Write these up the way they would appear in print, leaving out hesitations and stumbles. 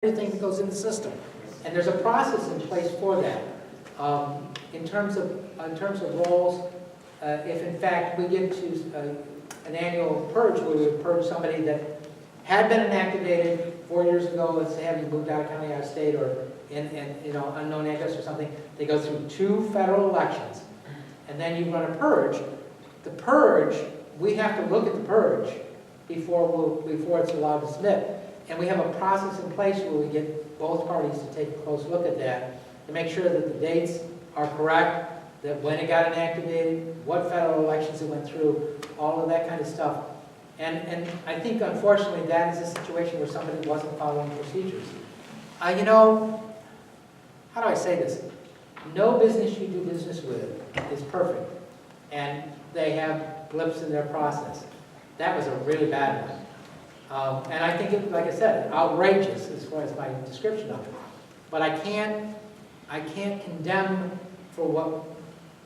everything that goes in the system. And there's a process in place for that. In terms of roles, if in fact we get to an annual purge where we would purge somebody that had been inactivated 4 years ago, let's say having moved out of county, out of state, or in unknown address or something, they go through 2 federal elections, and then you run a purge. The purge, we have to look at the purge before it's allowed to submit. And we have a process in place where we get both parties to take a close look at that to make sure that the dates are correct, that when it got inactivated, what federal elections it went through, all of that kind of stuff. And I think, unfortunately, that is a situation where somebody wasn't following procedures. How do I say this? No business you do business with is perfect, and they have blips in their process. That was a really bad one. And I think, like I said, outrageous as far as my description of it. But I can't condemn for what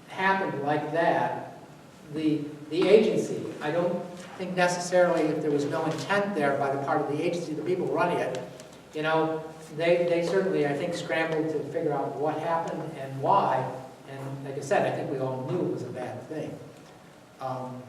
happened like that the agency. I don't think necessarily if there was no intent there by the part of the agency, the people running it, they certainly, I think, scrambled to figure out what happened and why. And like I said, I think we all knew it was a bad thing. And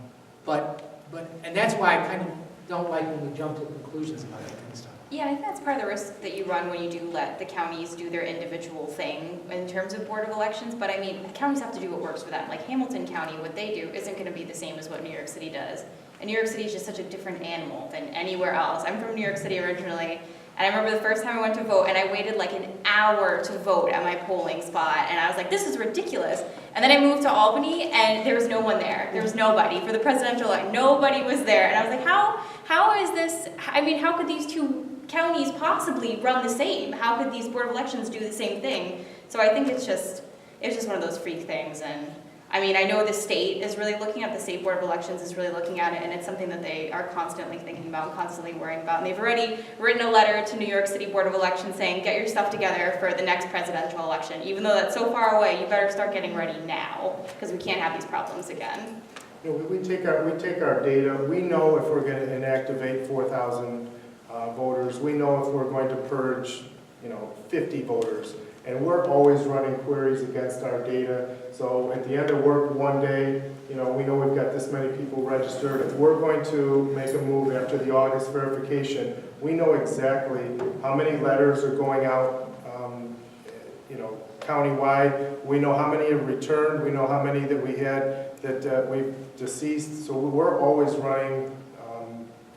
that's why I kind of don't like when we jump to conclusions about that kind of stuff. Yeah, I think that's part of the risk that you run when you do let the counties do their individual thing in terms of Board of Elections. But I mean, the counties have to do what works for them. Like Hamilton County, what they do isn't going to be the same as what New York City does. And New York City is just such a different animal than anywhere else. I'm from New York City originally, and I remember the first time I went to vote, and I waited like an hour to vote at my polling spot, and I was like, this is ridiculous. And then I moved to Albany, and there was no one there. There was nobody. For the presidential election, nobody was there. And I was like, how is this, I mean, how could these two counties possibly run the same? How could these Board of Elections do the same thing? So I think it's just one of those freak things. And I mean, I know the state is really looking at, the State Board of Elections is really looking at it, and it's something that they are constantly thinking about and constantly worrying about. And they've already written a letter to New York City Board of Elections saying, get your stuff together for the next presidential election. Even though that's so far away, you better start getting ready now, because we can't have these problems again. We take our data. We know if we're going to inactivate 4,000 voters. We know if we're going to purge, 50 voters. And we're always running queries against our data. So at the end of work one day, we know we've got this many people registered. If we're going to make a move after the August verification, we know exactly how many letters are going out, countywide. We know how many have returned. We know how many that we had that we've deceased. So we're always running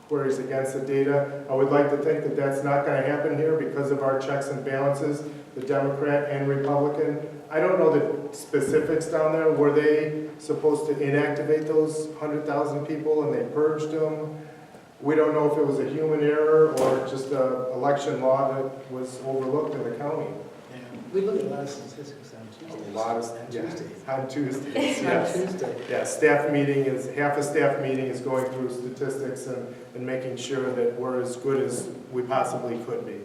queries against the data. I would like to think that that's not going to happen here because of our checks and balances, the Democrat and Republican. I don't know the specifics down there. Were they supposed to inactivate those 100,000 people and they purged them? We don't know if it was a human error or just an election law that was overlooked in the county. Yeah. We look at a lot of statistics on Tuesdays. On Tuesdays. Yes. On Tuesday. Yeah, half a staff meeting is going through statistics and making sure that we're as good as we possibly could be.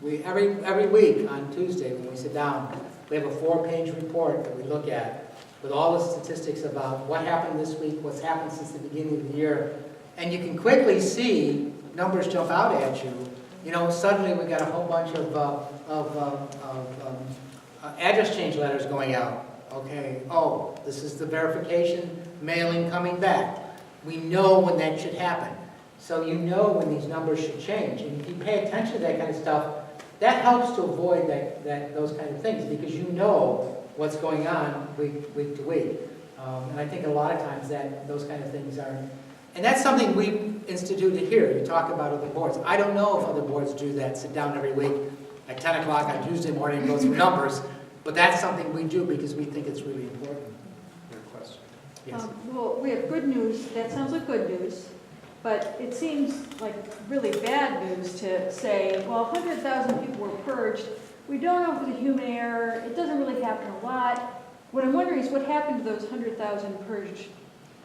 We every week on Tuesday when we sit down, we have a 4-page report that we look at with all the statistics about what happened this week, what's happened since the beginning of the year, and you can quickly see numbers jump out at you. Suddenly we got a whole bunch of address change letters going out. Okay, this is the verification mailing coming back. We know when that should happen. So when these numbers should change. And if you pay attention to that kind of stuff, that helps to avoid those kind of things because you know what's going on week to week. And I think a lot of times those kind of things are, and that's something we instituted here. You talk about other boards. I don't know if other boards do that, sit down every week at 10 o'clock on Tuesday morning and go through numbers, but that's something we do because we think it's really important. Your question? Yes. Well, we have good news. That sounds like good news. But it seems like really bad news to say, well, 100,000 people were purged. We don't know if it was a human error. It doesn't really happen a lot. What I'm wondering is what happened to those 100,000 purged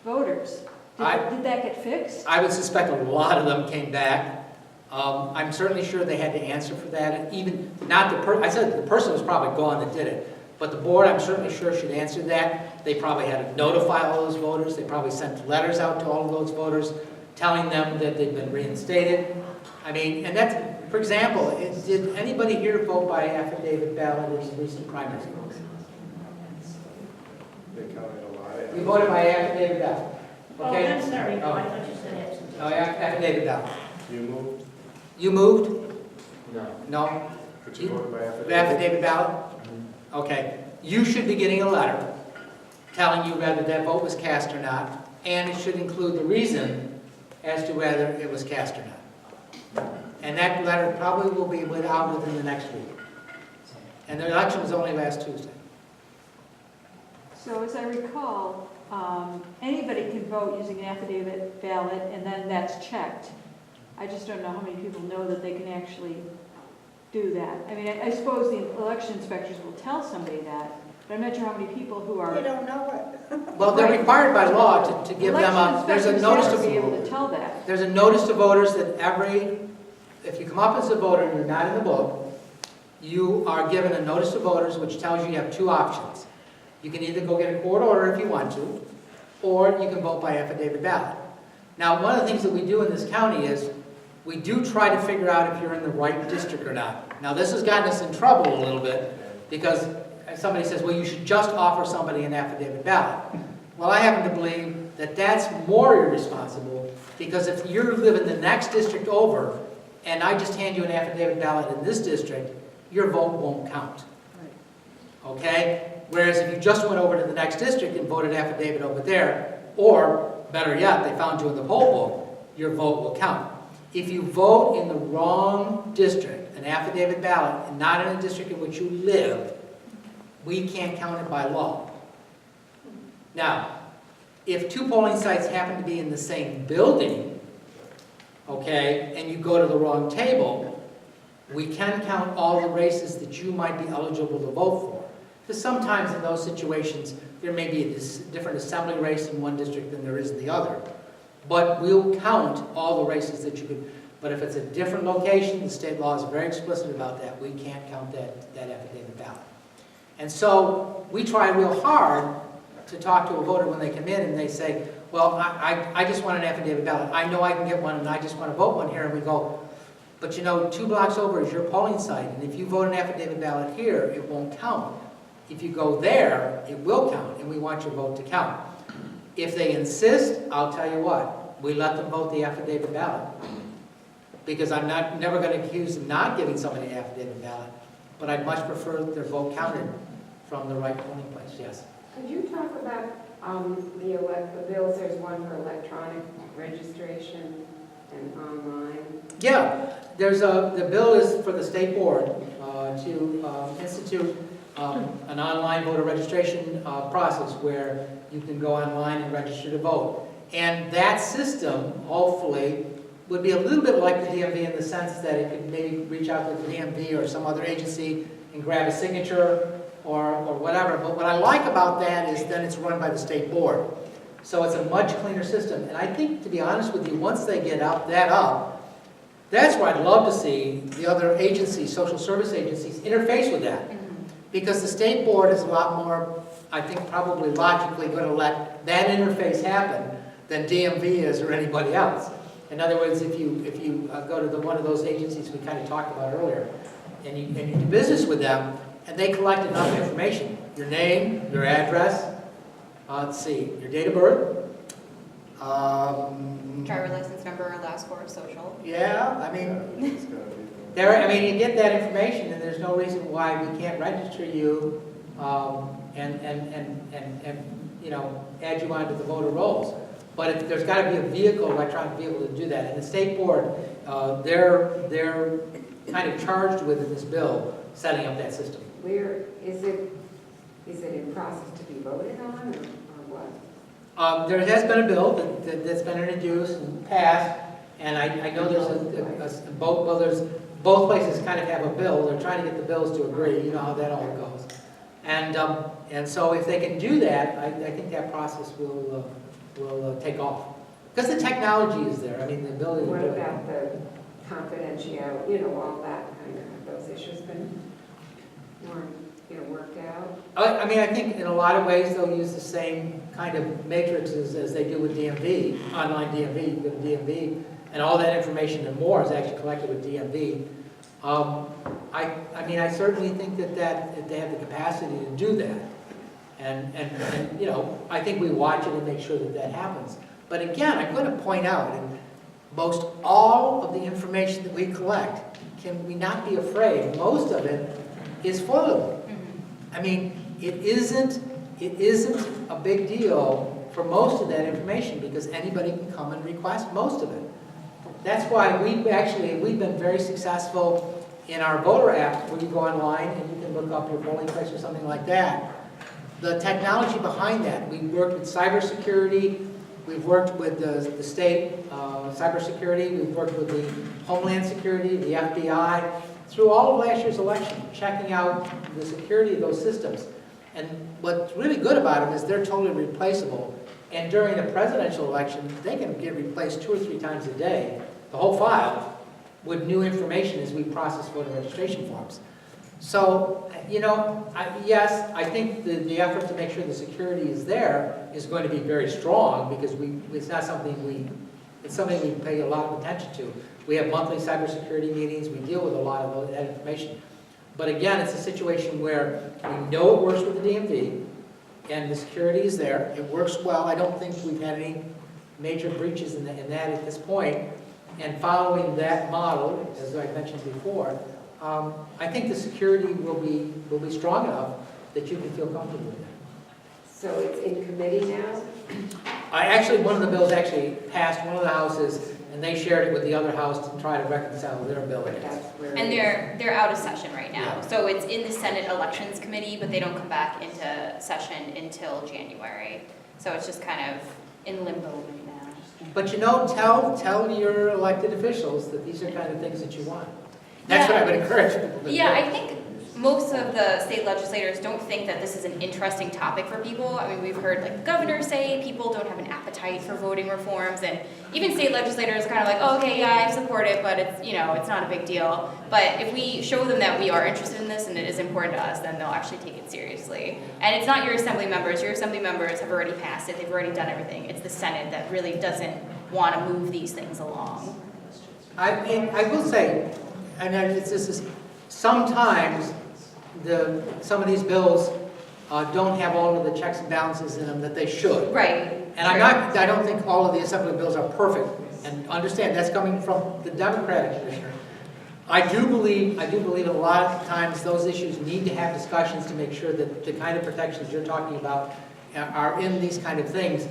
voters? Did that get fixed? I would suspect a lot of them came back. I'm certainly sure they had to answer for that. And even not I said the person was probably gone that did it. But the board, I'm certainly sure, should answer that. They probably had to notify all those voters. They probably sent letters out to all of those voters telling them that they've been reinstated. I mean, and that's For example, did anybody here vote by affidavit ballot in the recent primary? They counted a lot. You voted by affidavit ballot, Oh, okay? I'm sorry, no, Oh. I thought you said absentee. Oh, affidavit ballot. You moved, You moved? No. No? but you voted by affidavit. Affidavit ballot? Okay. You should be getting a letter telling you whether that vote was cast or not, and it should include the reason as to whether it was cast or not. And that letter probably will be out within the next week. And the election was only last Tuesday. So as I recall, anybody can vote using an affidavit ballot, and then that's checked. I just don't know how many people know that they can actually do that. I mean, I suppose the election inspectors will tell somebody that, but I'm not sure how many people who are. You don't know it. Well, they're required by law to give them there's a notice to to, be able to tell that. there's a notice to voters that if you come up as a voter and you're not in the book, you are given a notice to voters which tells you you have two options. You can either go get a court order if you want to, or you can vote by affidavit ballot. Now, one of the things that we do in this county is we do try to figure out if you're in the right district or not. Now, this has gotten us in trouble a little bit because somebody says, well, you should just offer somebody an affidavit ballot. Well, I happen to believe that that's more irresponsible because if you live in the next district over and I just hand you an affidavit ballot in this district, your vote won't count. Okay? Whereas if you just went over to the next district and voted affidavit over there, or better yet, they found you in the poll book, your vote will count. If you vote in the wrong district, an affidavit ballot, and not in a district in which you live, we can't count it by law. Now, if two polling sites happen to be in the same building, okay, and you go to the wrong table, we can count all the races that you might be eligible to vote for. Because sometimes in those situations, there may be a different assembly race in one district than there is in the other. But we'll count all the races that you could. But if it's a different location, the state law is very explicit about that. We can't count that affidavit ballot. And so we try real hard to talk to a voter when they come in and they say, well, I just want an affidavit ballot. I know I can get one and I just want to vote one here. And we go, but you know, 2 blocks over is your polling site. And if you vote an affidavit ballot here, it won't count. If you go there, it will count, and we want your vote to count. If they insist, I'll tell you what, we let them vote the affidavit ballot. Because I'm never going to accuse them not giving somebody an affidavit ballot, but I'd much prefer their vote counted from the right polling place, yes. Could you talk about the bills? There's one for electronic registration and online. Yeah, the bill is for the state board to institute an online voter registration process where you can go online and register to vote. And that system, hopefully, would be a little bit like the DMV in the sense that it could maybe reach out to the DMV or some other agency and grab a signature or whatever. But what I like about that is then it's run by the state board. So it's a much cleaner system. And I think, to be honest with you, once they get that up, that's where I'd love to see the other agencies, social service agencies, interface with that. Because the state board is a lot more, I think, probably logically going to let that interface happen than DMV is or anybody else. In other words, if you go to one of those agencies we kind of talked about earlier, and you do business with them, and they collect enough information, your name, your address, let's see, your date of birth, Driver license number or last four of social. yeah, I mean, It's gotta be- you get that information, and there's no reason why we can't register you and you know, add you onto the voter rolls. But there's got to be a vehicle, electronic vehicle, to do that. And the state board, they're kind of charged with in this bill setting up that system. Where is it in process to be voted on or what? There has been a bill that's been introduced and passed, and I know there's both places kind of have a bill. They're trying to get the bills to agree. You know how that all goes. And so if they can do that, I think that process will take off. Because the technology is there. I mean, the ability to What do it. about the confidentiality, all that kind of, those issues been worked out? I mean, I think in a lot of ways they'll use the same kind of matrices as they do with DMV, online DMV. You go to DMV, and all that information and more is actually collected with DMV. I mean, I certainly think that they have the capacity to do that. And, you know, I think we watch it and make sure that that happens. But again, I'm going to point out, and most all of the information that we collect, can we not be afraid, most of it is foilable. I mean, it isn't a big deal for most of that information because anybody can come and request most of it. That's why we've been very successful in our voter app, where you go online and you can look up your polling place or something like that. The technology behind that, we've worked with cybersecurity, we've worked with the state cybersecurity, we've worked with the Homeland Security, the FBI, through all of last year's election, checking out the security of those systems. And what's really good about them is they're totally replaceable. And during a presidential election, they can get replaced 2 or 3 times a day, the whole file, with new information as we process voter registration forms. So, you know, yes, I think the effort to make sure the security is there is going to be very strong because it's not something it's something we pay a lot of attention to. We have monthly cybersecurity meetings, we deal with a lot of that information. But again, it's a situation where we know it works with the DMV, and the security is there, it works well. I don't think we've had any major breaches in that at this point. And following that model, as I mentioned before, I think the security will be strong enough that you can feel comfortable with it. So it's in committee now? One of the bills actually passed one of the houses, and they shared it with the other house to try to reconcile their bill. That's where. And they're out of session right now. Yeah. So it's in the Senate Elections Committee, but they don't come back into session until January. So it's just kind of in limbo right now. But you know, tell your elected officials that these are kind of things that you want. That's what I would encourage people to do. Yeah, I think most of the state legislators don't think that this is an interesting topic for people. I mean, we've heard like the governor say people don't have an appetite for voting reforms, and even state legislators kind of like, oh, okay, yeah, I support it, but it's, you know, it's not a big deal. But if we show them that we are interested in this and it is important to us, then they'll actually take it seriously. And it's not your assembly members. Your assembly members have already passed it. They've already done everything. It's the Senate that really doesn't want to move these things along. I will say, and sometimes some of these bills don't have all of the checks and balances in them that they should. Right. And I don't think all of the assembly bills are perfect. And understand that's coming from the Democratic commissioner. I do believe a lot of times those issues need to have discussions to make sure that the kind of protections you're talking about are in these kind of things.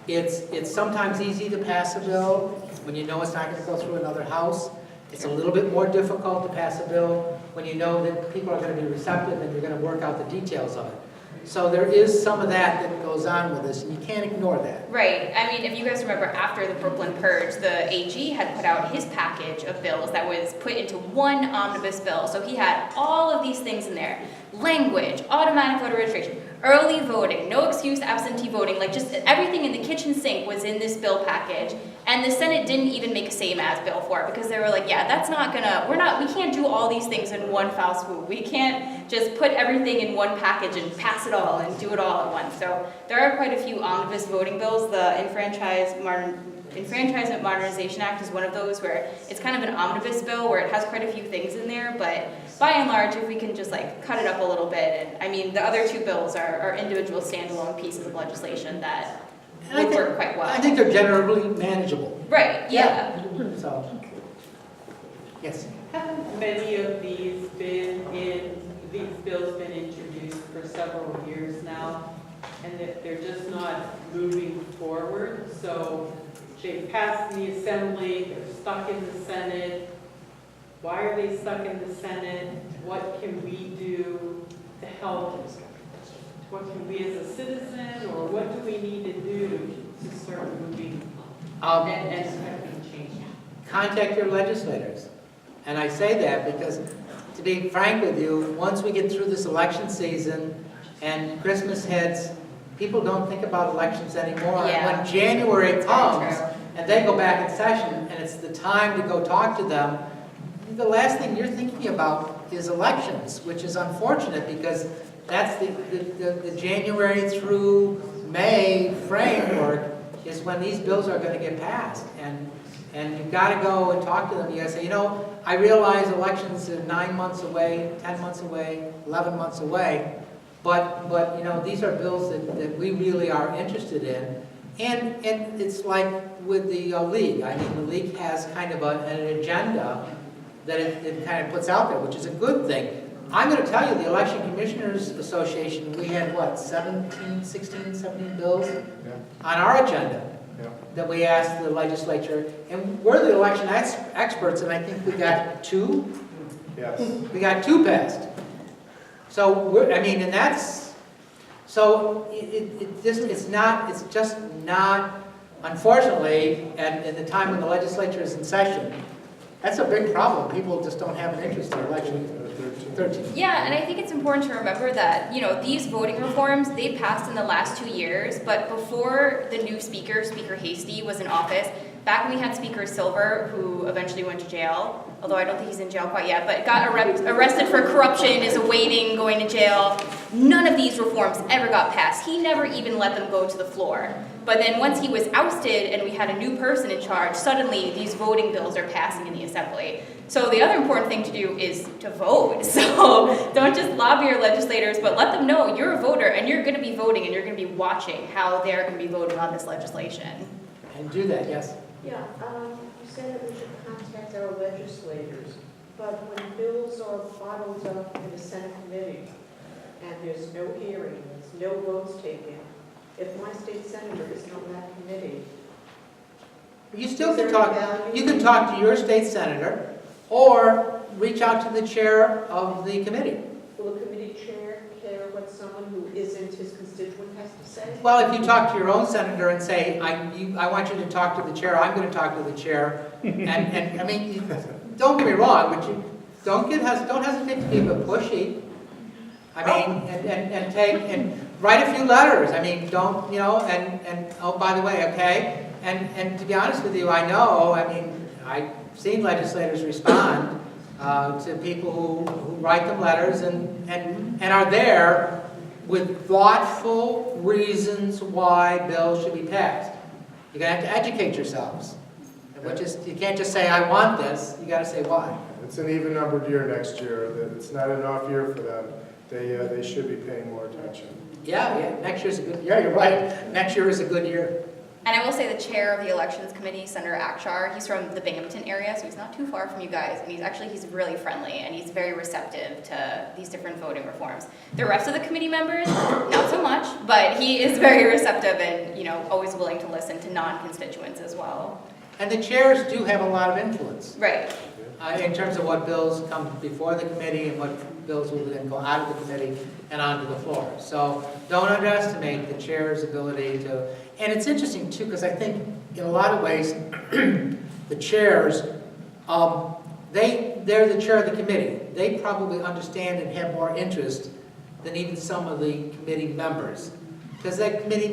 It's sometimes easy to pass a bill when you know it's not going to go through another house. It's a little bit more difficult to pass a bill when you know that people are going to be receptive and you're going to work out the details of it. So there is some of that goes on with this, and you can't ignore that. Right. I mean, if you guys remember, after the Brooklyn Purge, the AG had put out his package of bills that was put into one omnibus bill. So he had all of these things in there. Language, automatic voter registration, early voting, no excuse absentee voting, like just everything in the kitchen sink was in this bill package. And the Senate didn't even make a same as bill for it because they were like, yeah, that's not gonna, we can't do all these things in one foul swoop. We can't just put everything in one package and pass it all and do it all at once. So there are quite a few omnibus voting bills. The Enfranchisement Modernization Act is one of those where it's kind of an omnibus bill where it has quite a few things in there, but by and large, if we can just like cut it up a little bit, and I mean, the other 2 bills are individual standalone pieces of legislation that would work quite well. I think they're generally manageable. Right, yeah. So, yes. Haven't many of these bills been introduced for several years now, and that they're just not moving forward? So they passed in the Assembly, they're stuck in the Senate. Why are they stuck in the Senate? What can we do to help? What can we as a citizen, or what do we need to do to start moving and affecting change? Contact your legislators. And I say that because, to be frank with you, once we get through this election season and Christmas hits, people don't think about elections anymore. Yeah. When January That's very comes true. and they go back in session and it's the time to go talk to them, the last thing you're thinking about is elections, which is unfortunate because that's the January through May framework is when these bills are going to get passed. And And you've got to go and talk to them. You got to say, I realize elections are 9 months away, 10 months away, 11 months away, but these are bills that we really are interested in. And it's like with the league. I mean, the league has kind of an agenda that it kind of puts out there, which is a good thing. I'm going to tell you, the Election Commissioners Association, we had, 16, 17 bills on our agenda that we asked the legislature. And we're the election experts, and I think we got 2. Yes. We got 2 passed. So, and that's, so it's just not, unfortunately, in the time when the legislature is in session, that's a big problem. People just don't have an interest in election 13. Yeah, and I think it's important to remember that, these voting reforms, they passed in the last 2 years, but before the new speaker, Speaker Hasty, was in office, back when we had Speaker Silver, who eventually went to jail, although I don't think he's in jail quite yet, but got arrested for corruption, is awaiting going to jail, none of these reforms ever got passed. He never even let them go to the floor. But then once he was ousted and we had a new person in charge, suddenly these voting bills are passing in the Assembly. So the other important thing to do is to vote. So don't just lobby your legislators, but let them know you're a voter and you're going to be voting and you're going to be watching how they're going to be voting on this legislation. And do that, yes. Yeah, you said that we should contact our legislators, but when bills are bottled up in the Senate committee and there's no hearing, there's no votes taken, if my state senator isn't on that committee, You still is can there talk, value? you can talk to your state senator, or reach out to the chair of the committee. Will the committee chair care what someone who isn't his constituent has to say? Well, if you talk to your own senator and say, I want you to talk to the chair, I'm going to talk to the chair, and I mean, don't get me wrong, but you don't hesitate to be a bit pushy. I mean, and write a few letters. I mean, don't, and oh, by the way, okay? And to be honest with you, I've seen legislators respond to people who write them letters and are there with thoughtful reasons why bills should be passed. You're going to have to educate yourselves. You can't just say, I want this. You got to say why. It's an even-numbered year next year. That it's not an off year for them. They should be paying more attention. Yeah, next year's a good, you're right. Next year is a good year. And I will say the chair of the elections committee, Senator Akshar, he's from the Binghamton area, so he's not too far from you guys, and he's really friendly, and he's very receptive to these different voting reforms. The rest of the committee members, not so much, but he is very receptive and, always willing to listen to non-constituents as well. And the chairs do have a lot of influence Right. in terms of what bills come before the committee and what bills will then go out of the committee and onto the floor. So don't underestimate the chair's ability to, and it's interesting too, because I think in a lot of ways, the chairs, they're the chair of the committee. They probably understand and have more interest than even some of the committee members. Because that committee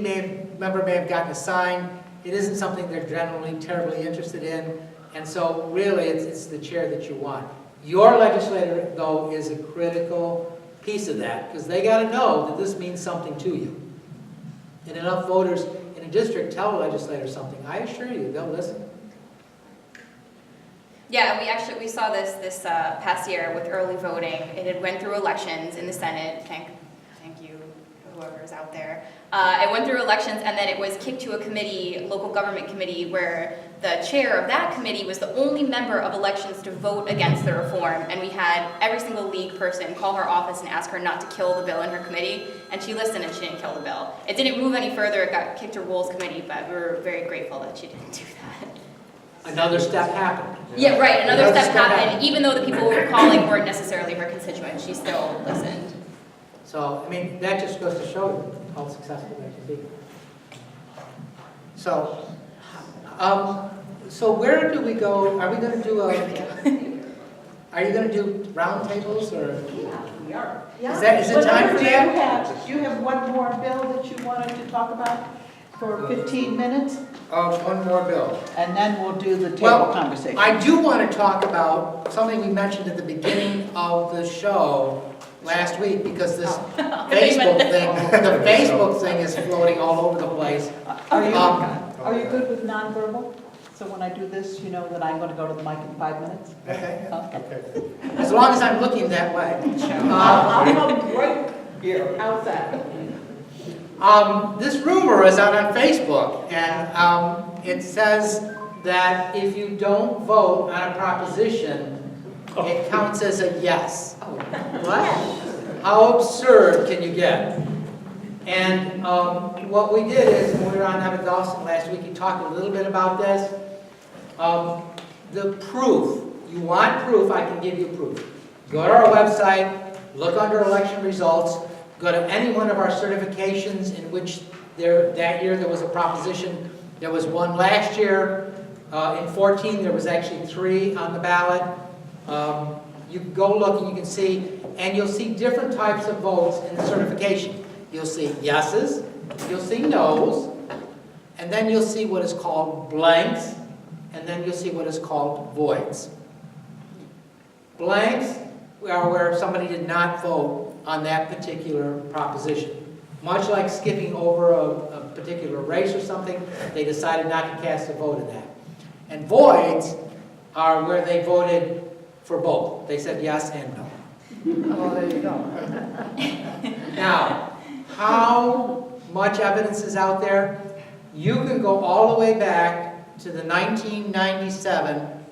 member may have gotten assigned, it isn't something they're generally terribly interested in, and so really it's the chair that you want. Your legislator, though, is a critical piece of that, because they got to know that this means something to you. And enough voters in a district tell a legislator something, I assure you, they'll listen. Yeah, we saw this past year with early voting. It had went through elections in the Senate. Thank you, whoever's out there. It went through elections, and then it was kicked to a committee, local government committee, where the chair of that committee was the only member of elections to vote against the reform. And we had every single league person call her office and ask her not to kill the bill in her committee, and she listened and she didn't kill the bill. It didn't move any further. It got kicked to Rules Committee, but we were very grateful that she didn't do that. Another step happened. Yeah, right. Another step happened. Even though the people who were calling weren't necessarily her constituents, she still listened. So, that just goes to show you how successful they can be. So, where do we go? Are we going to do are you going to do roundtables or? We are. Is it time for that? You have one more bill that you wanted to talk about for 15 minutes, One more bill. and then we'll do the table Well, conversation. I do want to talk about something we mentioned at the beginning of the show last week, because this Facebook thing is floating all over the place. Are you good with nonverbal? So when I do this, you know that I'm going to go to the mic in 5 minutes? Okay. Okay. Okay. As long as I'm looking that way. I'll come right here, how's that? This rumor is out on Facebook, and it says that if you don't vote on a proposition, it counts as a yes. What? How absurd can you get? And what we did is, when we were on Evan Dawson last week, he talked a little bit about this. The proof, you want proof, I can give you proof. Go to our website, look under election results, go to any one of our certifications in which that year there was a proposition. There was one last year. In 14, there was actually 3 on the ballot. You can go look and you can see, and you'll see different types of votes in the certification. You'll see yeses, you'll see noes, and then you'll see what is called blanks, and then you'll see what is called voids. Blanks are where somebody did not vote on that particular proposition. Much like skipping over a particular race or something, they decided not to cast a vote in that. And voids are where they voted for both. They said yes and no. Oh, there you go. Now, how much evidence is out there? You can go all the way back to the 1997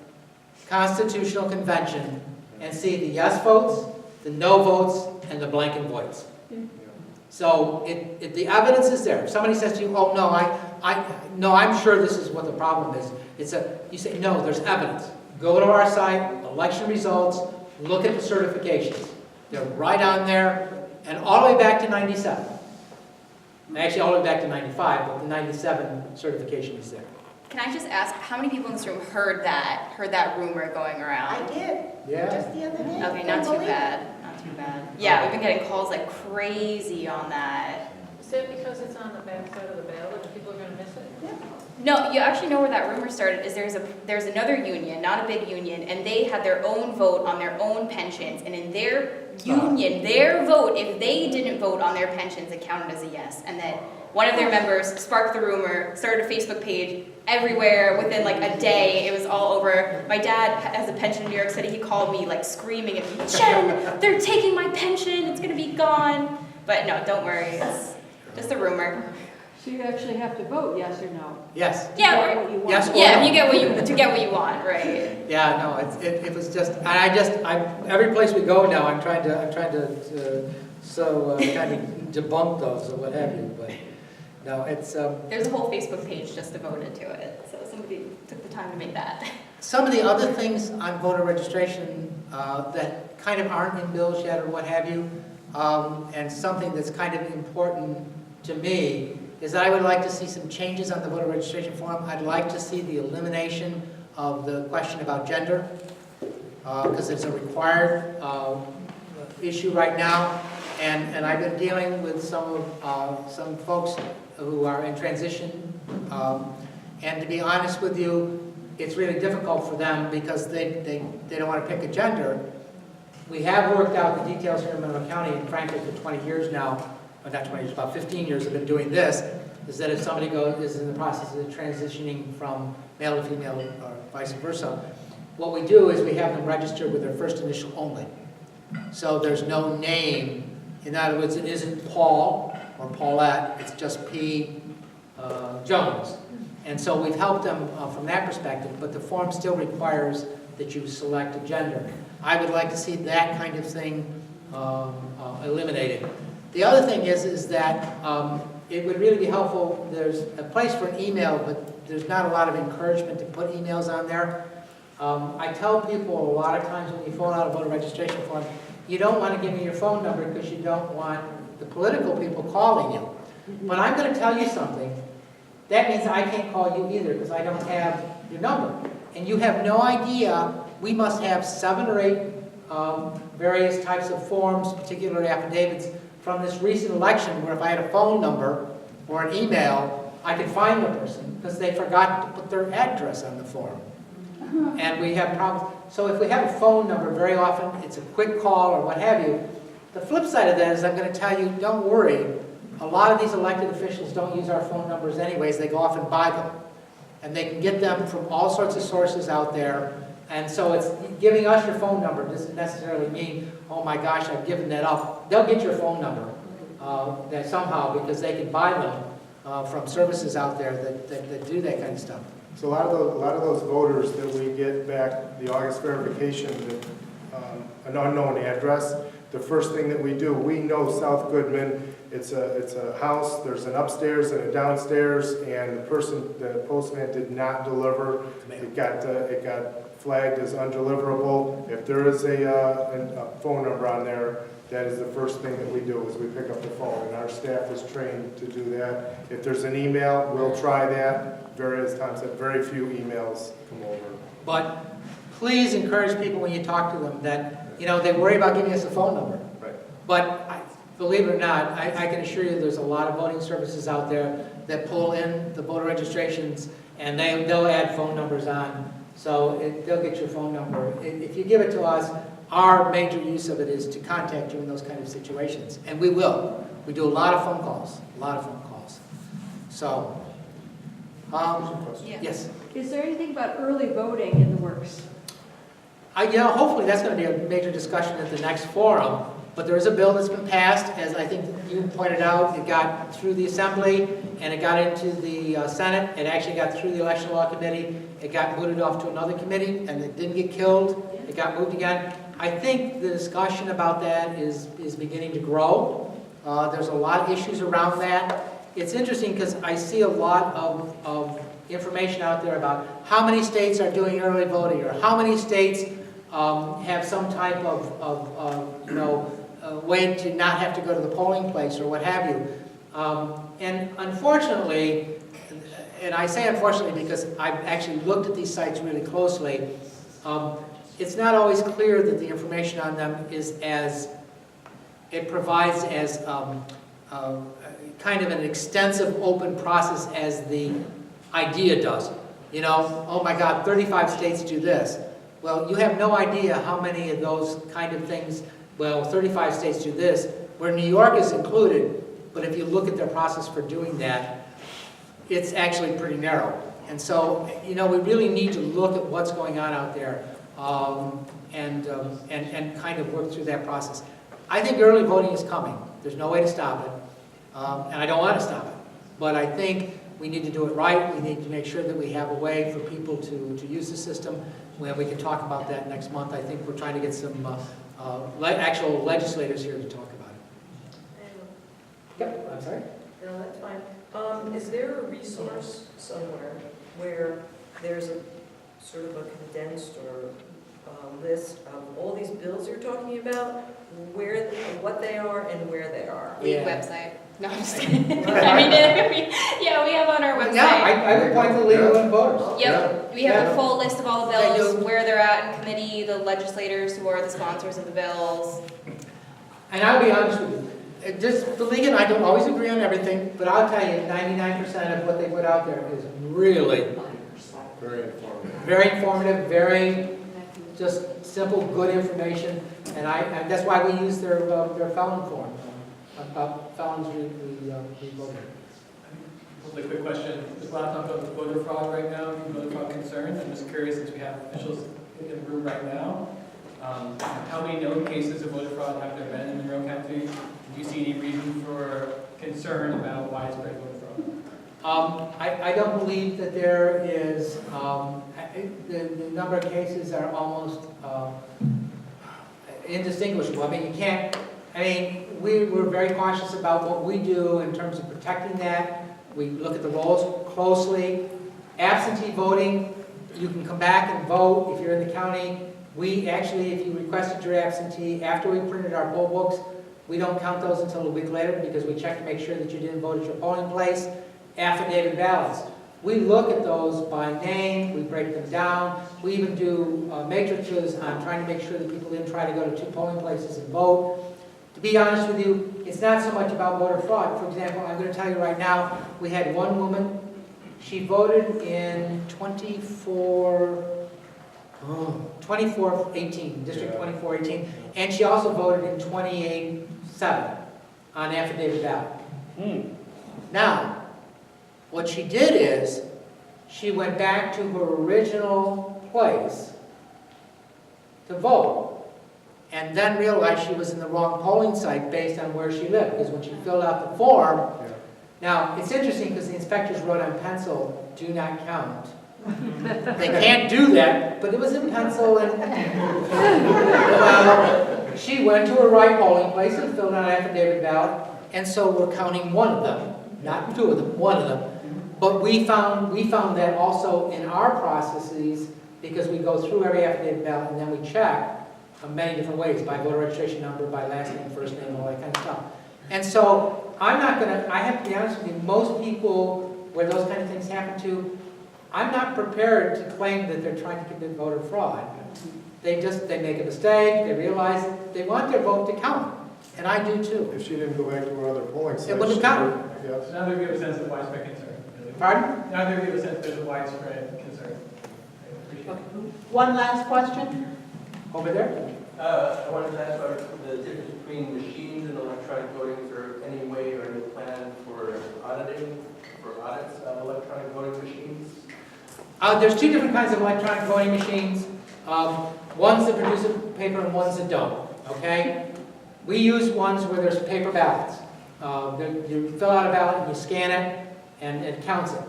Constitutional Convention and see the yes votes, the no votes, and the blank and voids. So the evidence is there. If somebody says to you, "Oh no, no, I'm sure this is what the problem is," you say, "No, there's evidence." Go to our site, election results, look at the certifications. They're right on there, and all the way back to 97. Actually, all the way back to 95, but the 97 certification is there. Can I just ask, how many people in this room heard that rumor going around? I did, Yeah. just the other day. Okay, not too bad, not too bad. Yeah, we've been getting calls like crazy on that. Is it because it's on the back side of the ballot and people are gonna miss it? No, you actually know where that rumor started, is there's another union, not a big union, and they had their own vote on their own pensions, and in their union, their vote, if they didn't vote on their pensions, it counted as a yes. And then one of their members sparked the rumor, started a Facebook page everywhere within like a day. It was all over. My dad has a pension in New York City. He called me like screaming at me, "Jen, they're taking my pension. It's gonna be gone." But no, don't worry. It's just a rumor. So you actually have to vote yes or no? Yes. Yeah, Get right. what you want. Yes. Yeah, you get what you want, right? Yeah, no, it was just, and every place we go now, I'm trying to kind of debunk those or what have you, but no, it's, There's a whole Facebook page just devoted to it, so somebody took the time to make that. some of the other things on voter registration that kind of aren't in bills yet or what have you, and something that's kind of important to me is that I would like to see some changes on the voter registration form. I'd like to see the elimination of the question about gender, because it's a required issue right now, and I've been dealing with some folks who are in transition, and to be honest with you, it's really difficult for them because they don't want to pick a gender. We have worked out the details here in Monroe County, and frankly, for 20 years now, well, not 20 years, about 15 years I've been doing this, is that if somebody is in the process of transitioning from male to female or vice versa, what we do is we have them register with their first initial only. So there's no name. In other words, it isn't Paul or Paulette, it's just P. Jones. And so we've helped them from that perspective, but the form still requires that you select a gender. I would like to see that kind of thing eliminated. The other thing is that it would really be helpful, there's a place for an email, but there's not a lot of encouragement to put emails on there. I tell people a lot of times when you fill out a voter registration form, you don't want to give me your phone number because you don't want the political people calling you. But I'm going to tell you something. That means I can't call you either because I don't have your number. And you have no idea, we must have 7 or 8 various types of forms, particular affidavits, from this recent election where if I had a phone number or an email, I could find the person because they forgot to put their address on the form. And we have problems. So if we have a phone number, very often it's a quick call or what have you. The flip side of that is I'm going to tell you, don't worry. A lot of these elected officials don't use our phone numbers anyways. They go off and buy them. and they can get them from all sorts of sources out there. And so it's giving us your phone number doesn't necessarily mean, oh my gosh, I've given that up. They'll get your phone number that somehow, because they can buy them from services out there that do that kind of stuff. So a lot of those voters that we get back, the August verification, that, an unknown address, the first thing that we do, we know South Goodman, it's a house, there's an upstairs and a downstairs, and the postman did not deliver. It got flagged as undeliverable. If there is a phone number on there, that is the first thing that we do, is we pick up the phone, and our staff is trained to do that. If there's an email, we'll try that various times, that very few emails come over. But please encourage people when you talk to them that, you know, they worry about giving us a phone number. Right. But believe it or not, I can assure you there's a lot of voting services out there that pull in the voter registrations, and they'll add phone numbers on. So they'll get your phone number. If you give it to us, our major use of it is to contact you in those kind of situations. And we will. We do a lot of phone calls, So, Yeah. yes. Is there anything about early voting in the works? Hopefully that's going to be a major discussion at the next forum. But there is a bill that's been passed, as I think you pointed out. It got through the Assembly, and it got into the Senate. It actually got through the Election Law Committee. It got mooted off to another committee, and it didn't get killed. It got moved again. I think the discussion about that is beginning to grow. There's a lot of issues around that. It's interesting because I see a lot of information out there about how many states are doing early voting, or how many states have some type of way to not have to go to the polling place or what have you. And unfortunately, and I say unfortunately because I've actually looked at these sites really closely, it's not always clear that the information on them is it provides as kind of an extensive open process as the idea does. Oh my God, 35 states do this. Well, you have no idea how many of those kind of things, 35 states do this, where New York is included, but if you look at their process for doing that, it's actually pretty narrow. And so, we really need to look at what's going on out there and kind of work through that process. I think early voting is coming. There's no way to stop it, and I don't want to stop it. But I think we need to do it right. We need to make sure that we have a way for people to use the system. We can talk about that next month. I think we're trying to get some actual legislators here to talk about it. Yep, I'm sorry? No, that's fine. Is there a resource somewhere where there's a sort of a condensed or list of all these bills you're talking about, what they are and where they are? Yeah. Website. No, I'm just kidding. Yeah, we have on our website. Yeah, I would point to legal and voters. Yep, we have Yeah. a full list of all the Yeah, bills, you- where they're at in committee, the legislators who are the sponsors of the bills. And I'll be honest with you, the league and I don't always agree on everything, but I'll tell you, 99% of what they put out there is really Very informative. very informative, very just simple, good information. And that's why we use their felon form, about felons we voted. Just a quick question. There's a lot of talk about voter fraud right now, voter fraud concerns. I'm just curious, since we have officials in the room right now, how many known cases of voter fraud have there been in Monroe County? Do you see any reason for concern about widespread voter fraud? I don't believe that there is, the number of cases are almost indistinguishable. We're very cautious about what we do in terms of protecting that. We look at the rolls closely. Absentee voting, you can come back and vote if you're in the county. We actually, if you requested your absentee, after we printed our poll books, we don't count those until a week later because we check to make sure that you didn't vote at your polling place. Affidavit ballots. We look at those by name, we break them down, we even do matrices on trying to make sure that people didn't try to go to 2 polling places and vote. To be honest with you, it's not so much about voter fraud. For example, I'm going to tell you right now, we had one woman, she voted in 2418, District 2418, and she also voted in 28-7 on affidavit ballot. Now, what she did is, she went back to her original place to vote, and then realized she was in the wrong polling site based on where she lived, because when she filled out the form, Yeah. now, it's interesting because the inspectors wrote on pencil, "Do not count." They can't do that, but it was in pencil, and, well, she went to her right polling place and filled out an affidavit ballot, and so we're counting one of them, not two of them, one of them. But we found that also in our processes, because we go through every affidavit ballot and then we check many different ways, by voter registration number, by last name, first name, all that kind of stuff. And so, I have to be honest with you, most people where those kind of things happen to, I'm not prepared to claim that they're trying to commit voter fraud. They make a mistake, they realize they want their vote to count, and I do too. If she didn't go back to her other polling sites. It wouldn't she count. would- Yes. So neither give a sense of widespread concern. Really. Pardon? Neither give a sense there's a widespread concern. I appreciate it. One last question? Over there? I wanted to ask about the difference between machines and electronic voting. Is there any way or any plan for audits of electronic voting machines? There's two different kinds of electronic voting machines. Ones that produce a paper and ones that don't, okay? We use ones where there's paper ballots. You fill out a ballot and you scan it and it counts it.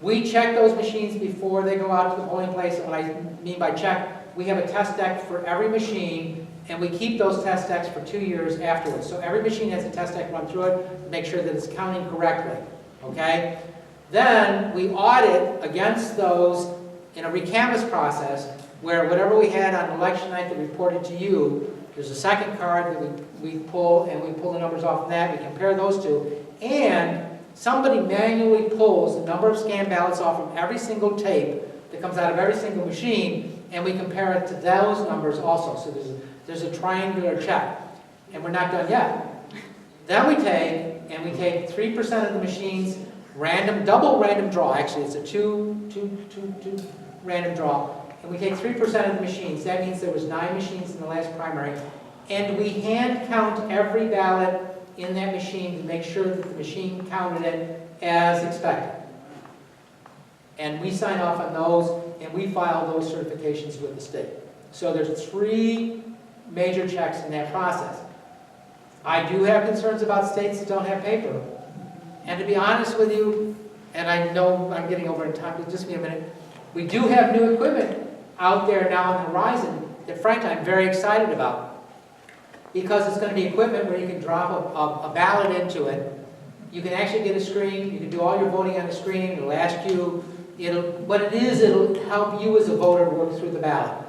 We check those machines before they go out to the polling place. And what I mean by check, we have a test deck for every machine, and we keep those test decks for 2 years afterwards. So every machine has a test deck run through it to make sure that it's counting correctly, okay? Then we audit against those in a recanvass process where whatever we had on election night that reported to you, there's a second card that we pull, and we pull the numbers off of that, we compare those two, and somebody manually pulls the number of scanned ballots off from every single tape that comes out of every single machine, and we compare it to those numbers also. So there's a triangular check, and we're not done yet. Then we take 3% of the machines, double random draw, actually it's a two random draw, and we take 3% of the machines. That means there was 9 machines in the last primary, and we hand count every ballot in that machine to make sure that the machine counted it as expected. And we sign off on those, and we file those certifications with the state. So there's 3 major checks in that process. I do have concerns about states that don't have paper. And to be honest with you, and I know I'm getting over in time, but just give me a minute, we do have new equipment out there now on the horizon that frankly I'm very excited about. Because it's going to be equipment where you can drop a ballot into it. You can actually get a screen, you can do all your voting on the screen, it'll ask you, it'll help you as a voter work through the ballot.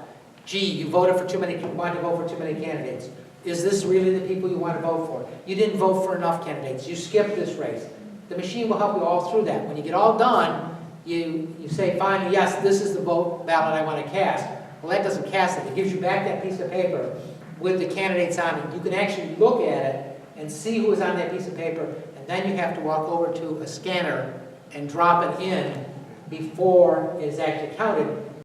Gee, you want to vote for too many candidates. Is this really the people you want to vote for? You didn't vote for enough candidates, you skipped this race. The machine will help you all through that. When you get all done, you say finally, yes, this is the ballot I want to cast. Well, that doesn't cast it, it gives you back that piece of paper with the candidates on it. You can actually look at it and see who is on that piece of paper, and then you have to walk over to a scanner and drop it in before it is actually counted.